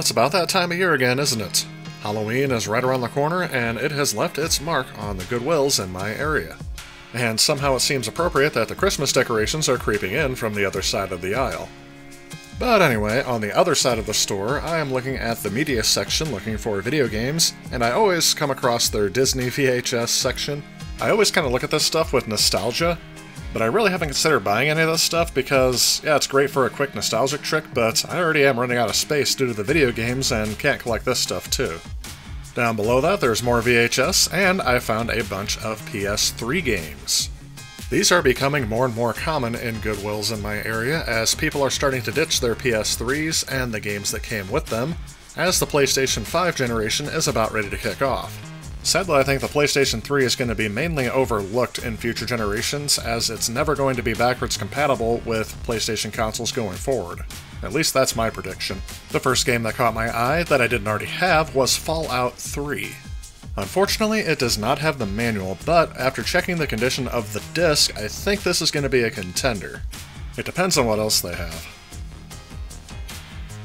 it's about that time of year again, isn't it? Halloween is right around the corner, and it has left its mark on the Goodwills in my area. And somehow it seems appropriate that the Christmas decorations are creeping in from the other side of the aisle. But anyway, on the other side of the store, I am looking at the media section looking for video games, and I always come across their Disney VHS section. I always kind of look at this stuff with nostalgia, but I really haven't considered buying any of this stuff because, yeah, it's great for a quick nostalgic trick, but I already am running out of space due to the video games and can't collect this stuff too. Down below that, there's more VHS, and I found a bunch of PS3 games. These are becoming more and more common in Goodwills in my area as people are starting to ditch their PS3s and the games that came with them, as the PlayStation 5 generation is about ready to kick off. Sadly, I think the PlayStation 3 is going to be mainly overlooked in future generations, as it's never going to be backwards compatible with PlayStation consoles going forward. At least that's my prediction. The first game that caught my eye that I didn't already have was Fallout 3. Unfortunately, it does not have the manual, but after checking the condition of the disc, I think this is going to be a contender. It depends on what else they have.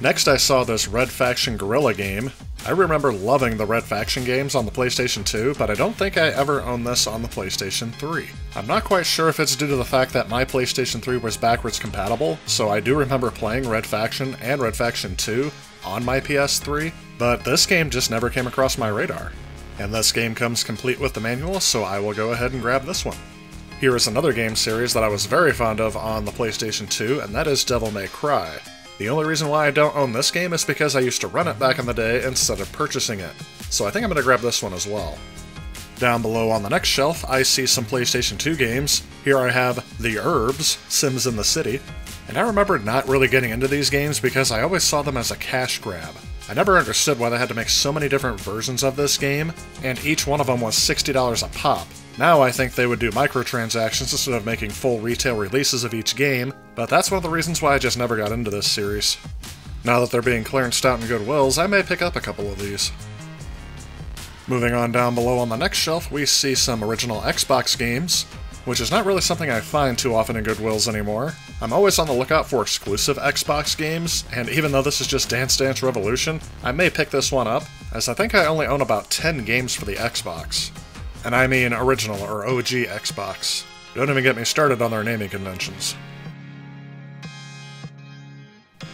Next I saw this Red Faction Guerrilla game. I remember loving the Red Faction games on the PlayStation 2, but I don't think I ever owned this on the PlayStation 3. I'm not quite sure if it's due to the fact that my PlayStation 3 was backwards compatible, so I do remember playing Red Faction and Red Faction 2 on my PS3, but this game just never came across my radar. And this game comes complete with the manual, so I will go ahead and grab this one. Here is another game series that I was very fond of on the PlayStation 2, and that is Devil May Cry. The only reason why I don't own this game is because I used to run it back in the day instead of purchasing it, so I think I'm going to grab this one as well. Down below on the next shelf, I see some PlayStation 2 games. Here I have The Herbs, Sims in the City, and I remember not really getting into these games because I always saw them as a cash grab. I never understood why they had to make so many different versions of this game, and each one of them was $60 a pop. Now I think they would do microtransactions instead of making full retail releases of each game, but that's one of the reasons why I just never got into this series. Now that they're being clearanced out in Goodwills, I may pick up a couple of these. Moving on down below on the next shelf, we see some original Xbox games, which is not really something I find too often in Goodwills anymore. I'm always on the lookout for exclusive Xbox games, and even though this is just Dance Dance Revolution, I may pick this one up, as I think I only own about 10 games for the Xbox. And I mean original or OG Xbox. Don't even get me started on their naming conventions.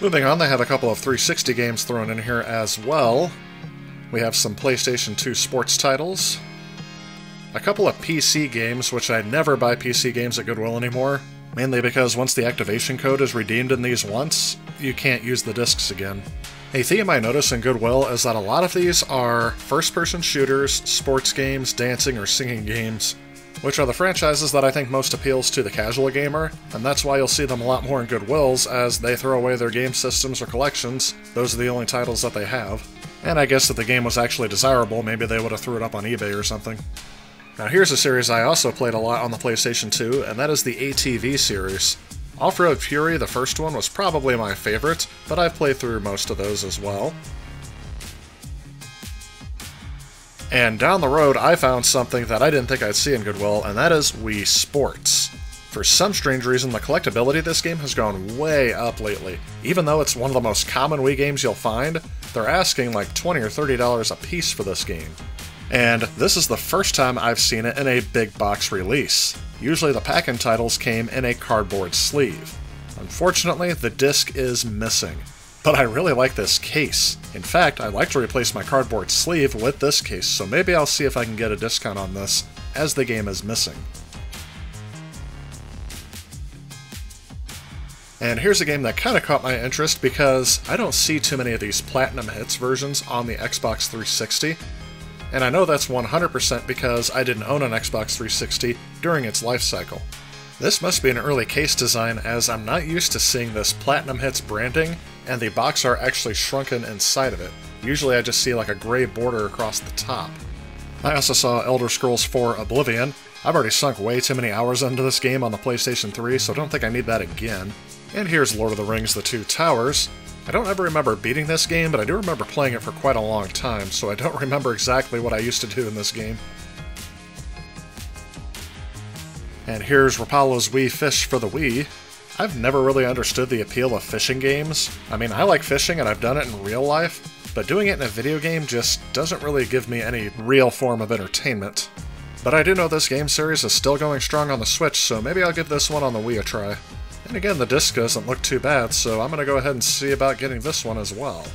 Moving on, they have a couple of 360 games thrown in here as well. We have some PlayStation 2 sports titles, a couple of PC games, which I never buy PC games at Goodwill anymore, mainly because once the activation code is redeemed in these once, you can't use the discs again. A theme I notice in Goodwill is that a lot of these are first-person shooters, sports games, dancing, or singing games, which are the franchises that I think most appeals to the casual gamer, and that's why you'll see them a lot more in Goodwills, as they throw away their game systems or collections. Those are the only titles that they have. And I guess if the game was actually desirable, maybe they would have threw it up on eBay or something. Now here's a series I also played a lot on the PlayStation 2, and that is the ATV series. Off-Road Fury, the first one, was probably my favorite, but I've played through most of those as well. And down the road, I found something that I didn't think I'd see in Goodwill, and that is Wii Sports. For some strange reason, the collectability of this game has gone way up lately. Even though it's one of the most common Wii games you'll find, they're asking like $20 or $30 a piece for this game. And this is the first time I've seen it in a big box release. Usually the pack-in titles came in a cardboard sleeve. Unfortunately, the disc is missing. But I really like this case. In fact, I'd like to replace my cardboard sleeve with this case, so maybe I'll see if I can get a discount on this, as the game is missing. And here's a game that kind of caught my interest because I don't see too many of these Platinum Hits versions on the Xbox 360. And I know that's 100% because I didn't own an Xbox 360 during its life cycle. This must be an early case design, as I'm not used to seeing this Platinum Hits branding, and the box art actually shrunken inside of it. Usually I just see like a gray border across the top. I also saw Elder Scrolls 4 Oblivion. I've already sunk way too many hours into this game on the PlayStation 3, so I don't think I need that again. And here's Lord of the Rings: The Two Towers. I don't ever remember beating this game, but I do remember playing it for quite a long time, so I don't remember exactly what I used to do in this game. And here's Rapalo's Wii Fish for the Wii. I've never really understood the appeal of fishing games. I mean, I like fishing and I've done it in real life, but doing it in a video game just doesn't really give me any real form of entertainment. But I do know this game series is still going strong on the Switch, so maybe I'll give this one on the Wii a try. And again, the disc doesn't look too bad, so I'm gonna go ahead and see about getting this one as well.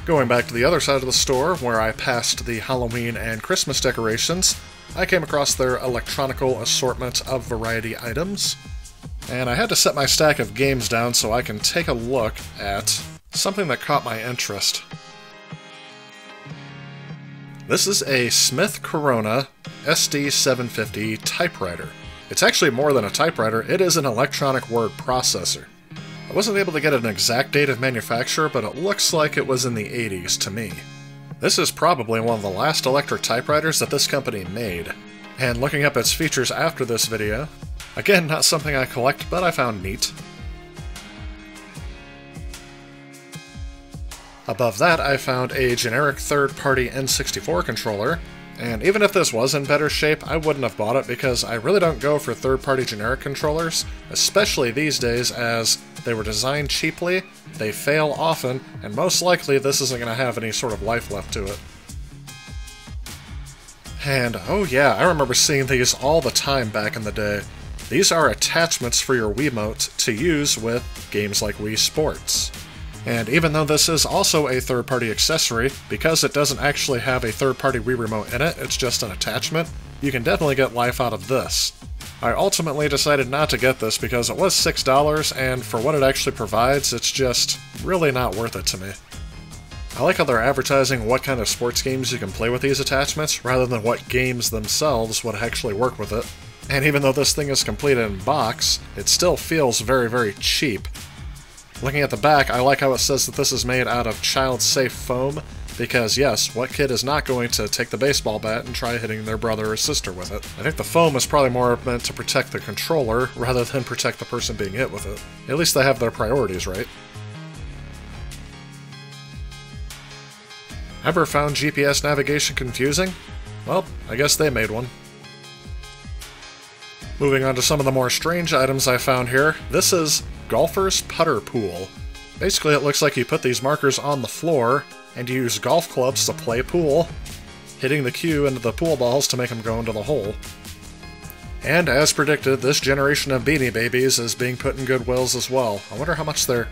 Going back to the other side of the store, where I passed the Halloween and Christmas decorations, I came across their electronical assortment of variety items, and I had to set my stack of games down so I can take a look at something that caught my interest. This is a Smith Corona SD750 typewriter. It's actually more than a typewriter, it is an electronic word processor. I wasn't able to get an exact date of manufacture, but it looks like it was in the 80s to me. This is probably one of the last electric typewriters that this company made. And looking up its features after this video, again, not something I collect, but I found neat. Above that, I found a generic third-party N64 controller, and even if this was in better shape, I wouldn't have bought it because I really don't go for third-party generic controllers, especially these days as they were designed cheaply, they fail often, and most likely this isn't going to have any sort of life left to it. And oh yeah, I remember seeing these all the time back in the day. These are attachments for your Wiimote to use with games like Wii Sports. And even though this is also a third-party accessory, because it doesn't actually have a third-party Wii Remote in it, it's just an attachment, you can definitely get life out of this. I ultimately decided not to get this because it was $6, and for what it actually provides, it's just really not worth it to me. I like how they're advertising what kind of sports games you can play with these attachments, rather than what games themselves would actually work with it. And even though this thing is complete in box, it still feels very, very cheap. Looking at the back, I like how it says that this is made out of child-safe foam, because yes, what kid is not going to take the baseball bat and try hitting their brother or sister with it? I think the foam is probably more meant to protect the controller, rather than protect the person being hit with it. At least they have their priorities right. Ever found GPS navigation confusing? Well, I guess they made one. Moving on to some of the more strange items I found here, this is Golfer's Putter Pool. Basically, it looks like you put these markers on the floor, and you use golf clubs to play pool, hitting the cue into the pool balls to make them go into the hole. And as predicted, this generation of Beanie Babies is being put in Goodwills as well. I wonder how much they're...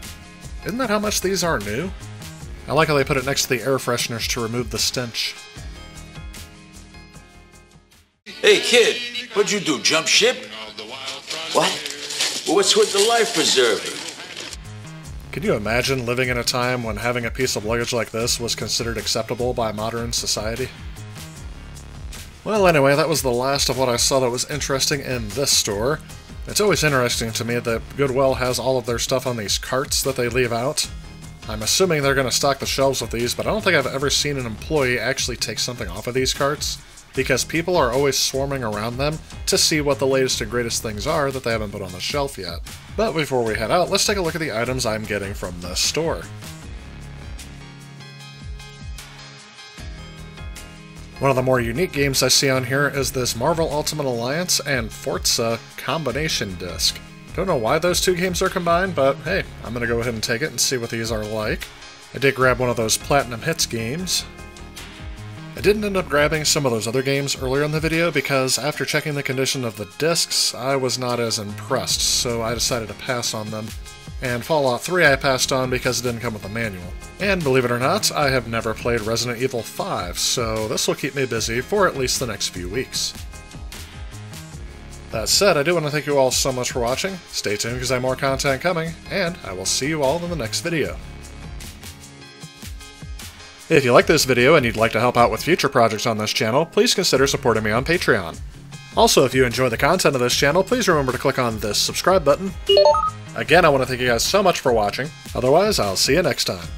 Isn't that how much these are new? I like how they put it next to the air fresheners to remove the stench. Hey kid, what'd you do, jump ship? What? Well, what's with the life preserver? Can you imagine living in a time when having a piece of luggage like this was considered acceptable by modern society? Well, anyway, that was the last of what I saw that was interesting in this store. It's always interesting to me that Goodwill has all of their stuff on these carts that they leave out. I'm assuming they're going to stock the shelves with these, but I don't think I've ever seen an employee actually take something off of these carts, because people are always swarming around them to see what the latest and greatest things are that they haven't put on the shelf yet. But before we head out, let's take a look at the items I'm getting from this store. One of the more unique games I see on here is this Marvel Ultimate Alliance and Forza combination disc. Don't know why those two games are combined, but hey, I'm gonna go ahead and take it and see what these are like. I did grab one of those Platinum Hits games. I didn't end up grabbing some of those other games earlier in the video because after checking the condition of the discs, I was not as impressed, so I decided to pass on them. And Fallout 3 I passed on because it didn't come with a manual. And believe it or not, I have never played Resident Evil 5, so this will keep me busy for at least the next few weeks. That said, I do want to thank you all so much for watching. Stay tuned because I have more content coming, and I will see you all in the next video. If you like this video and you'd like to help out with future projects on this channel, please consider supporting me on Patreon. Also, if you enjoy the content of this channel, please remember to click on this subscribe button. Again, I want to thank you guys so much for watching. Otherwise, I'll see you next time.